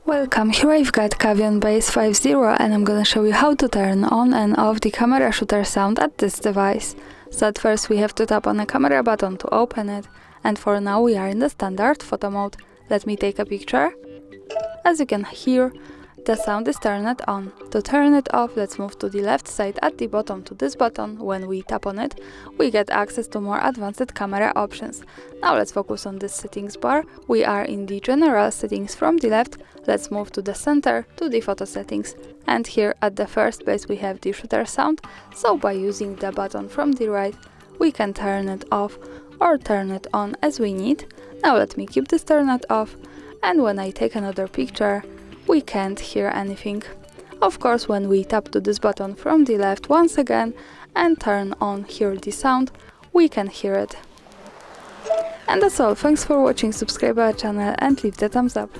Welcome, here I've got CAVION Base 5.0 and I'm gonna show you how to turn on and off the camera shutter sound at this device. So at first we have to tap on the camera button to open it, and for now we are in the standard photo mode. Let me take a picture. As you can hear, the sound is turned on. To turn it off, let's move to the left side at the bottom to this button. When we tap on it, we get access to more advanced camera options. Now let's focus on this settings bar. We are in the general settings from the left. Let's move to the center to the photo settings. And here at the first base we have the shutter sound, so by using the button from the right, we can turn it off or turn it on as we need. Now let me keep this turned off, and when I take another picture, we can't hear anything. Of course, when we tap to this button from the left once again and turn on hear the sound, we can hear it. And that's all. Thanks for watching, subscribe our channel and leave the thumbs up.